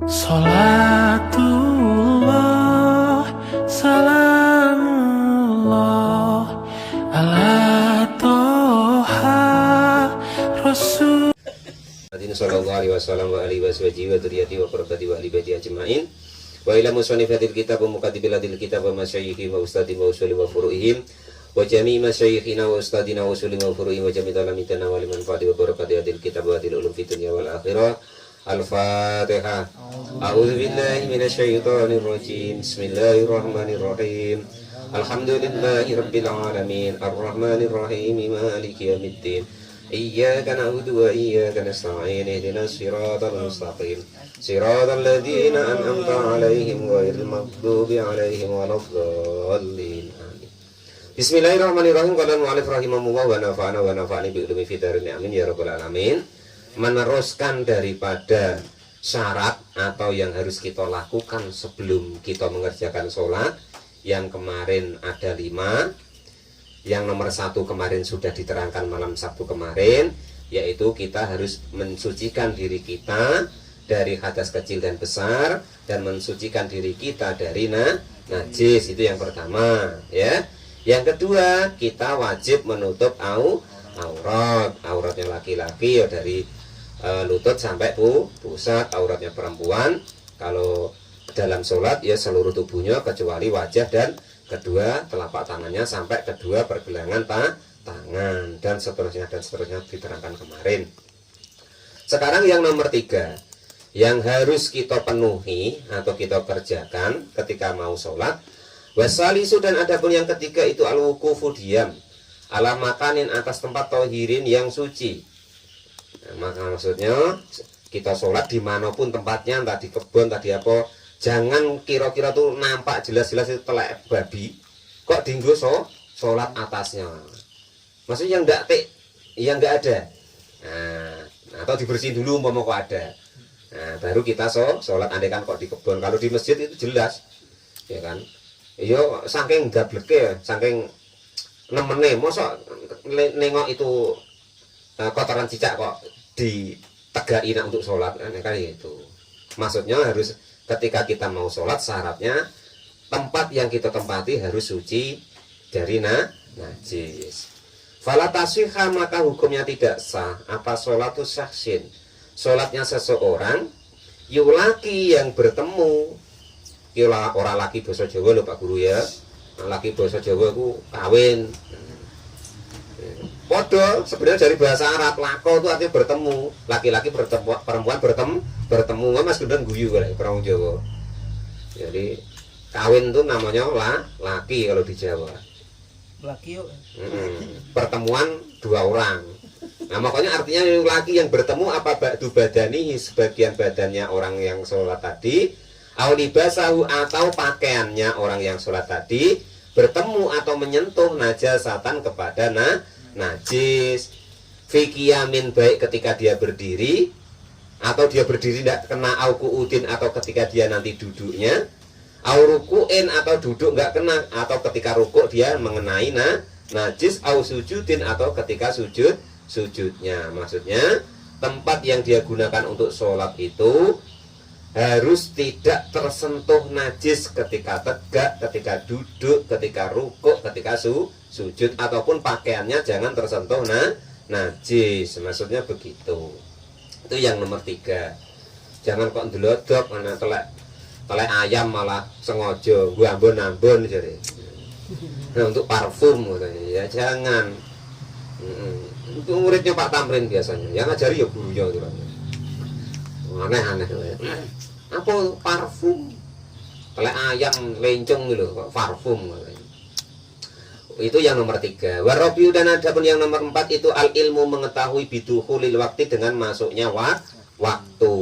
Salatullah, salamullah, ala toha rasul. Sallallahu alaihi wasallam wa alihi washabihi wa dzurriyyati wa qurrati wa alibadi ajmain. Wa ila musanifatil kitab wa mukatibilatil kitab wa masyayikhi wa ustadi wa usuli wa furu'ihim wa jami' masyayikhina wa ustadina wa usuli wa furu'ihim wa jami' talamitana wa liman fadi wa barakati adil kitab wa adil ulum fid dunya wal akhirah. Al-Fatihah. A'udzu billahi minasyaitonir rajim. Bismillahirrahmanirrahim. Alhamdulillahi rabbil alamin. Arrahmanir rahim. Maliki yaumiddin. Iyyaka na'budu wa iyyaka nasta'in. Ihdinas siratal mustaqim. Siratal ladzina an'amta 'alaihim ghairil maghdubi 'alaihim waladdallin. Amin. Bismillahirrahmanirrahim. Qala al-mu'allif rahimahullah wa nafa'ana wa nafa'ani bi ulumi fid darin. Amin ya rabbal alamin. Meneruskan daripada syarat atau yang harus kita lakukan sebelum kita mengerjakan sholat. Yang kemarin ada 5. Yang nomor 1 kemarin sudah diterangkan malam Sabtu kemarin, yaitu kita harus mensucikan diri kita dari hadas kecil dan besar, dan mensucikan diri kita dari najis. Itu yang pertama, ya. Yang kedua, kita wajib menutup auratnya laki-laki ya dari lutut sampai pusat. Auratnya perempuan kalau dalam sholat ya seluruh tubuhnya kecuali wajah dan kedua telapak tangannya sampai kedua pergelangan tangan, dan seterusnya diterangkan kemarin. Sekarang yang nomor 3 yang harus kita penuhi atau kita kerjakan ketika mau sholat. Wasalisu, dan adapun yang ketiga itu al-wuqufu, diam ala makanin, atas tempat tohirin yang suci. Maka maksudnya kita sholat dimanapun tempatnya, entah di kebun, entah di apa, jangan kira-kira tuh nampak jelas-jelas itu telek babi kok dinggo sholat atasnya, maksudnya yang enggak ada. Atau dibersihin dulu umpama kok ada, baru kita sholat. Andai kan kok di kebun, kalau di masjid itu jelas, ya kan. Iyo saking gableke, saking nemene, mosok nengok itu kotoran cicak kok ditegaki untuk sholat, kan itu. Maksudnya harus ketika kita mau sholat, syaratnya tempat yang kita tempati harus suci dari najis. Fala tasihha, maka hukumnya tidak sah apa sholatu syahsin, sholatnya seseorang yulaki yang bertemu. Kira orang laki basa Jawa lho Pak Guru ya. Laki basa Jawa ku kawin. Podo sebenarnya dari bahasa Arab, lako itu artinya bertemu, laki-laki bertemu, perempuan bertemu. Mas Gendon guyu kalau orang Jawa. Jadi kawin itu namanya laki kalau di Jawa. Laki yuk. Pertemuan 2 orang. Nah makanya artinya laki yang bertemu apa ba'du badani, sebagian badannya orang yang sholat tadi, aulibasahu, atau pakaiannya orang yang sholat tadi bertemu atau menyentuh najasatan kepada najis. Fikiyamin, baik ketika dia berdiri, atau dia berdiri tidak kena aukuudin, atau ketika dia nanti duduknya, aurukuin, atau duduk nggak kena, atau ketika rukuk dia mengenai najis, au sujudin, atau ketika sujudnya. Maksudnya tempat yang dia gunakan untuk sholat itu harus tidak tersentuh najis ketika tegak, ketika duduk, ketika rukuk, ketika sujud, ataupun pakaiannya jangan tersentuh najis. Maksudnya begitu. Itu yang nomor 3. Jangan kok ndelodok ana telek ayam malah sengaja gua ambon-ambon jadi. Nah, untuk parfum ya jangan. Itu muridnya Pak Tamrin biasanya. Yang ngajari ya gurunya itu. Aneh-aneh. Apa parfum? Telek ayam lenceng gitu kok parfum. Itu yang nomor 3. Warabiu, dan adapun yang nomor 4 itu al ilmu, mengetahui bidukhulil waktu, dengan masuknya waktu.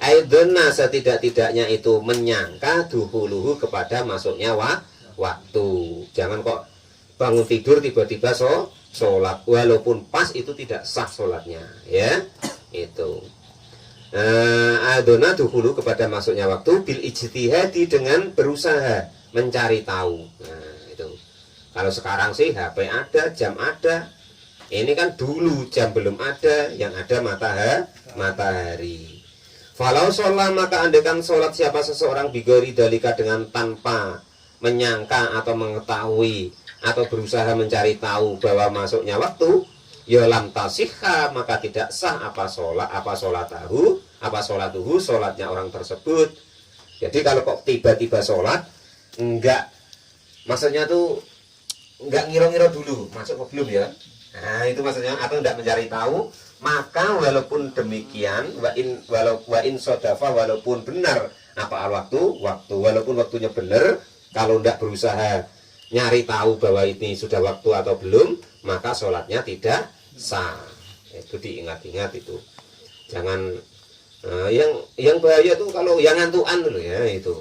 Aidona, setidak-tidaknya itu menyangka duhuluhu, kepada masuknya waktu. Jangan kok bangun tidur tiba-tiba sholat, walaupun pas itu tidak sah sholatnya, ya. Itu adona duhulu, kepada masuknya waktu, bil ijtihadi, dengan berusaha mencari tahu. Nah itu. Kalau sekarang sih HP ada, jam ada. Ini kan dulu jam belum ada, yang ada matahari. Falau sholat maka andekan sholat siapa seseorang bigori dalika dengan tanpa menyangka atau mengetahui atau berusaha mencari tahu bahwa masuknya waktu, ya lam tasihha maka tidak sah apa sholatuhu sholatnya orang tersebut. Jadi kalau kok tiba-tiba sholat enggak, maksudnya tuh enggak ngira-ngira dulu masuk ke belum ya, nah itu maksudnya, atau enggak mencari tahu, maka walaupun demikian wa in sodafa, walaupun benar apa waktu walaupun waktunya benar, kalau enggak berusaha nyari tahu bahwa ini sudah waktu atau belum, maka sholatnya tidak sah. Itu diingat-ingat itu. Jangan yang bahaya tuh kalau yang ngantuan dulu ya itu.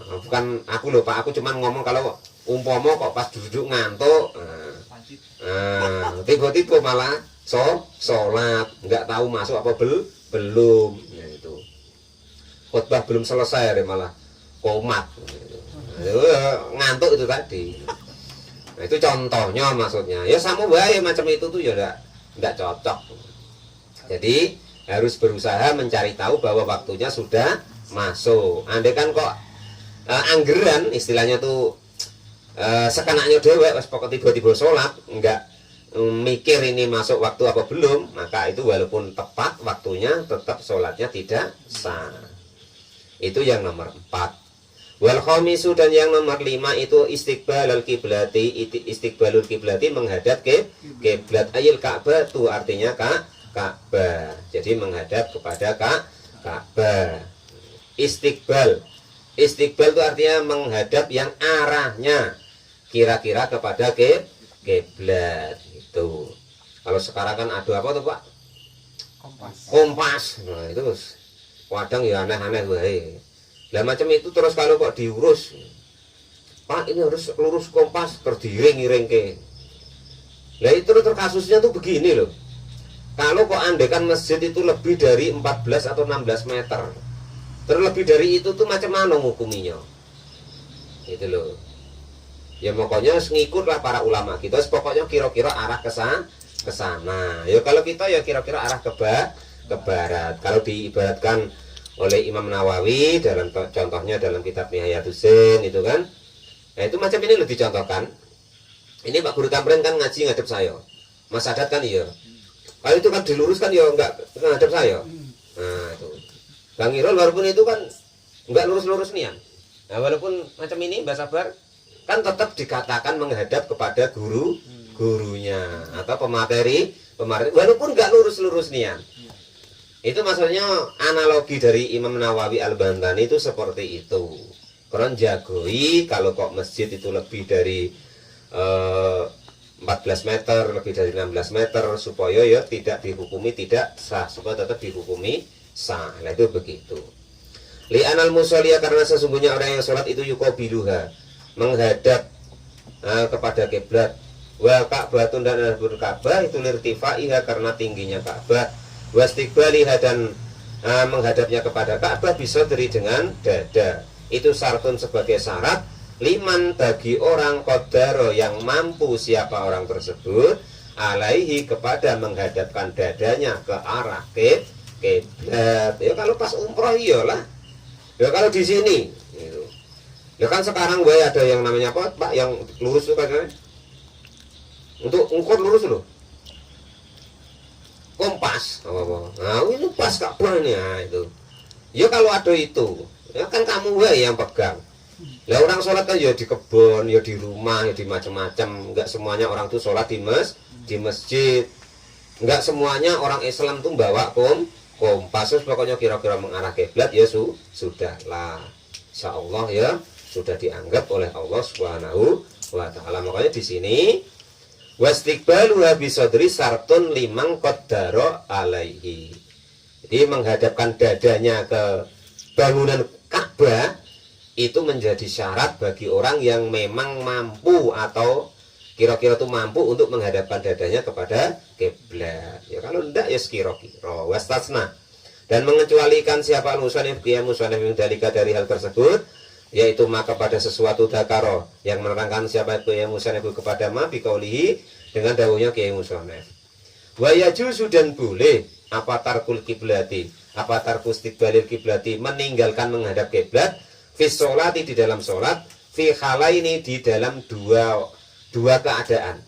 Bukan aku loh Pak, aku cuman ngomong kalau umpama kok pas duduk ngantuk, tiba-tiba malah sholat, nggak tahu masuk apa belum, ya itu. Khotbah belum selesai deh malah komat, ngantuk itu tadi. Nah, itu contohnya maksudnya. Ya sama baik macam itu tuh ya enggak cocok. Jadi harus berusaha mencari tahu bahwa waktunya sudah masuk. Andai kan kok anggeran istilahnya tuh sekenaknya dewek pas pokok tiba-tiba sholat enggak mikir ini masuk waktu apa belum, maka itu walaupun tepat waktunya tetap sholatnya tidak sah. Itu yang nomor 4. Wal khamisu, dan yang nomor 5 itu istiqbalul kiblati menghadap ke kiblat, ayil Ka'bah itu artinya Ka'bah. Jadi menghadap kepada Ka'bah. Istiqbal itu artinya menghadap yang arahnya kira-kira kepada kiblat itu. Kalau sekarang kan ada apa tuh Pak? Kompas. Nah itu kadang ya aneh-aneh wae. Lah macam itu terus kalau kok diurus, Pak ini harus lurus kompas, terdiring-iring ke. Lah itu terus kasusnya tuh begini loh. Kalau kok andekan masjid itu lebih dari 14 atau 16 meter, terlebih dari itu tuh macam mana hukuminya? Itu loh. Ya pokoknya ngikutlah para ulama kita, pokoknya kira-kira arah ke sana. Ya kalau kita ya kira-kira arah ke barat. Kalau diibaratkan oleh Imam Nawawi dalam contohnya dalam kitab Nihayatul itu kan, nah itu macam ini loh dicontohkan. Ini Pak Guru Tamrin kan ngaji ngadep saya, Mas Sadat kan iya, kalau itu kan diluruskan ya enggak ngadep saya. Nah itu Bang Irul walaupun itu kan enggak lurus-lurus nian, nah walaupun macam ini Mbak Sabar kan tetap dikatakan menghadap kepada gurunya atau pemateri walaupun enggak lurus-lurus nian. Itu maksudnya analogi dari Imam Nawawi Al-Bantani itu seperti itu. Karena jagoi kalau kok masjid itu lebih dari 14 meter, lebih dari 16 meter, supaya ya tidak dihukumi tidak sah, supaya tetap dihukumi sah. Nah itu begitu. Li'anal musoliyah, karena sesungguhnya orang yang sholat itu yuqabiluha, menghadap kepada kiblat. Wa Ka'batun, dan Ka'bah itu lirtifaiha, karena tingginya Ka'bah. Wastiqbaliha, dan menghadapnya kepada Ka'bah bisa dari dengan dada. Itu syartun sebagai syarat liman bagi orang qadaro yang mampu siapa orang tersebut alaihi kepada menghadapkan dadanya ke arah kiblat. Ya kalau pas umroh iyalah. Ya kalau di sini gitu. Ya kan sekarang gue ada yang namanya apa Pak yang lurus itu kan, untuk ukur lurus loh, kompas. Nah ini pas Ka'bah nih, nah, itu. Ya kalau ada itu, ya kan kamu yang pegang. Lah orang sholat kan ya di kebun, ya di rumah, ya di macam-macam. Enggak semuanya orang tuh sholat di masjid. Enggak semuanya orang Islam tuh bawa kompas. Pokoknya kira-kira mengarah kiblat ya sudah lah. Insya Allah ya sudah dianggap oleh Allah Subhanahu wa Ta'ala. Makanya di sini wastiqbaluha bisadri sartun limang qaddara alaihi. Jadi menghadapkan dadanya ke bangunan Ka'bah itu menjadi syarat bagi orang yang memang mampu atau kira-kira tuh mampu untuk menghadapkan dadanya kepada kiblat. Ya kalau enggak ya sekira-kira wastasna, dan mengecualikan siapa musannif dalika dari hal tersebut, yaitu maka pada sesuatu dakaro yang menerangkan siapa itu yang musannif kepada ma biqaulihi dengan dawuhnya Kiai Musannif. Wa yajuzu dan boleh apa tarkul kiblati, apa tarkus istiqbalil kiblati, meninggalkan menghadap kiblat fi sholati di dalam sholat, fi khalaini di dalam dua keadaan.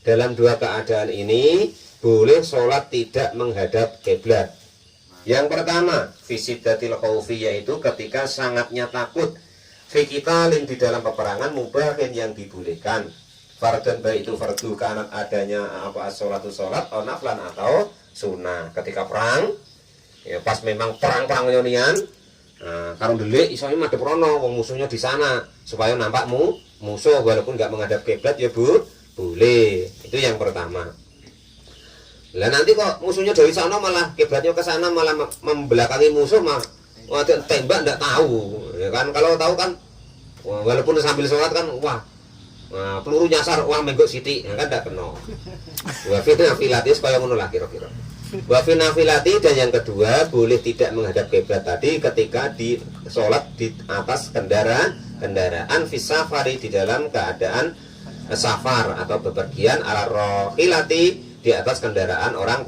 Dalam dua keadaan ini boleh sholat tidak menghadap kiblat. Yang pertama, fi siddatil khaufi, yaitu ketika sangatnya takut, fi qitalin di dalam peperangan, mubahin yang dibolehkan. Fardhan baik itu fardu karena adanya apa sholatu sholat, naflan atau sunnah. Ketika perang, ya pas memang perang nyonian, karo delik isonya madhep rono, wong musuhnya di sana, supaya nampakmu musuh walaupun nggak menghadap kiblat ya bu, boleh. Itu yang pertama. Lah nanti kok musuhnya dari sana malah kiblatnya ke sana malah membelakangi musuh, mah wadah tembak nggak tahu, ya kan? Kalau tahu kan, walaupun sambil sholat kan, wah. Nah, peluru nyasar wah menggok siti, ya kan tidak kena. Wa fi nafilati supaya ngono lah kira-kira. Wa fi nafilati, dan yang kedua boleh tidak menghadap kiblat tadi ketika di sholat di atas kendaraan fi safari, di dalam keadaan safar atau bepergian, ala rohilati, di atas kendaraan orang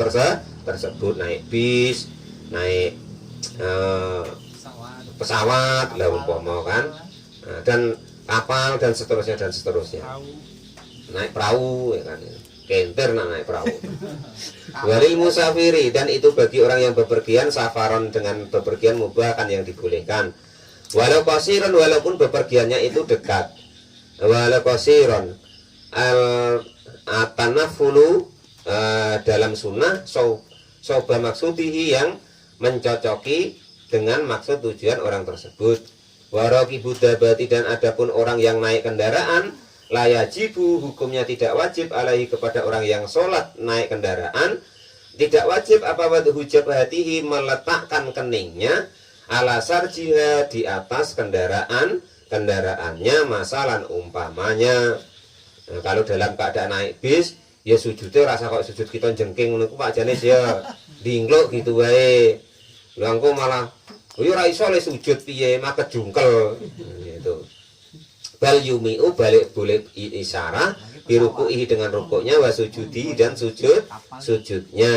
tersebut, naik bis, naik pesawat lah umpama kan, dan kapal dan seterusnya, naik perahu, ya kan, kenter naik perahu. Walil musafiri, dan itu bagi orang yang bepergian, safaron dengan bepergian mubah kan yang dibolehkan. Walau qasiron, walaupun bepergiannya itu dekat. Walau qasiron atanafulu, dalam sunnah soba maksudihi, yang mencocoki dengan maksud tujuan orang tersebut. Waroki budabati, dan adapun orang yang naik kendaraan, layajibu, hukumnya tidak wajib, alaihi kepada orang yang sholat naik kendaraan, tidak wajib apa wadu hujab hatihi, meletakkan keningnya, ala sarjiha, di atas kendaraannya, masalan umpamanya. Nah, kalau dalam keadaan naik bis, ya sujudnya rasa kok sujud kita jengking, menurutku Pak Janis ya dingluk gitu wae. Langko malah ora iso le sujud piye, maka jungkel gitu. Bal yumi'u, balik boleh isyarah biruku'ihi, dengan rukuknya, wa sujudi, dan sujudnya.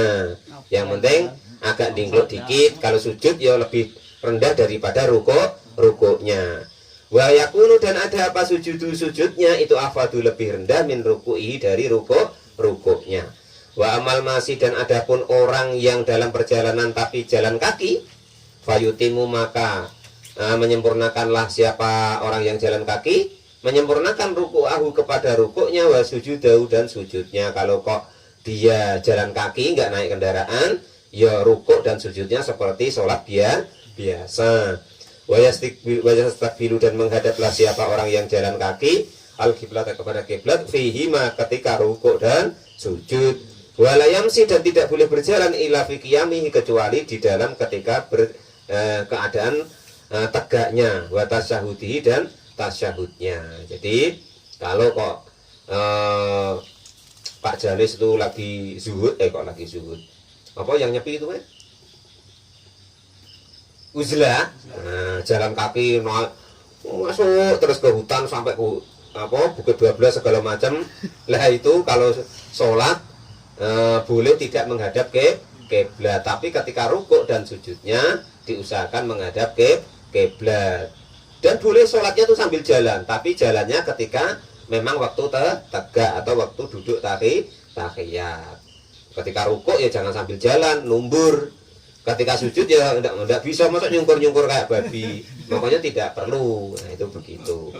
Yang penting agak dingkluk dikit, kalau sujud ya lebih rendah daripada rukuknya. Wa yakunu, dan ada apa sujudnya itu afadu, lebih rendah, min ruku'ihi, dari rukuknya. Wa amal masih, dan adapun orang yang dalam perjalanan tapi jalan kaki, fayutimu, maka menyempurnakanlah siapa orang yang jalan kaki, menyempurnakan ruku'ahu kepada rukuknya, wa sujudahu, dan sujudnya. Kalau kok dia jalan kaki nggak naik kendaraan, ya rukuk dan sujudnya seperti sholat biasa. Wa yastakbilu, dan menghadaplah siapa orang yang jalan kaki, al kiblat, kepada kiblat, fihima, ketika rukuk dan sujud. Walayamsi, dan tidak boleh berjalan ila fi qiyamihi, kecuali di dalam ketika keadaan tegaknya, wa tasyahudihi, dan tasyahudnya. Jadi kalau kok Pak Janis itu lagi zuhud, apa yang nyepi itu uzlah, jalan kaki masuk terus ke hutan sampai ke Bukit 12 segala macam. Lah itu kalau sholat boleh tidak menghadap ke kiblat, tapi ketika rukuk dan sujudnya diusahakan menghadap ke kiblat. Dan boleh sholatnya itu sambil jalan, tapi jalannya ketika memang waktu tegak atau waktu duduk tahiyat. Ketika rukuk ya jangan sambil jalan, numbur. Ketika sujud ya enggak bisa masa nyungkur-nyungkur kayak babi. Makanya tidak perlu. Nah, itu begitu.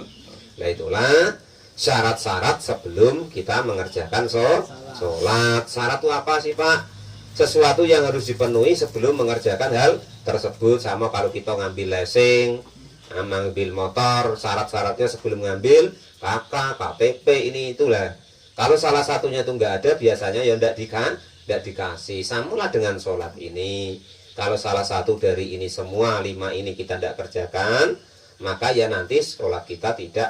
Nah, itulah syarat-syarat sebelum kita mengerjakan sholat. Syarat itu apa sih Pak? Sesuatu yang harus dipenuhi sebelum mengerjakan hal tersebut. Sama kalau kita ngambil lesing, ngambil motor, syarat-syaratnya sebelum ngambil KK, KTP, ini itulah. Kalau salah satunya itu enggak ada, biasanya ya enggak dikasih. Samalah dengan sholat ini. Kalau salah satu dari ini semua 5 ini kita tidak kerjakan, maka ya nanti sholat kita tidak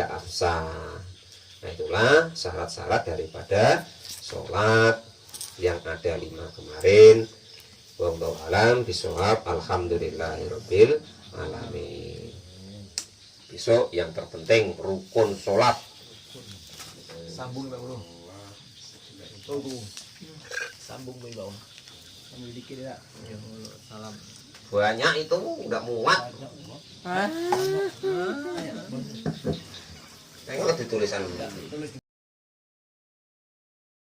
absah. Nah, itulah syarat-syarat daripada sholat yang ada 5 kemarin. Wallahu a'lam bishawab. Alhamdulillahirabbil alamin. Besok yang terpenting rukun sholat. Sambung Bang Bro. Tunggu. Sambung gue bawah. Sambil dikit ya. Salam. Banyak itu nggak muat. Tengok di tulisan. Tulis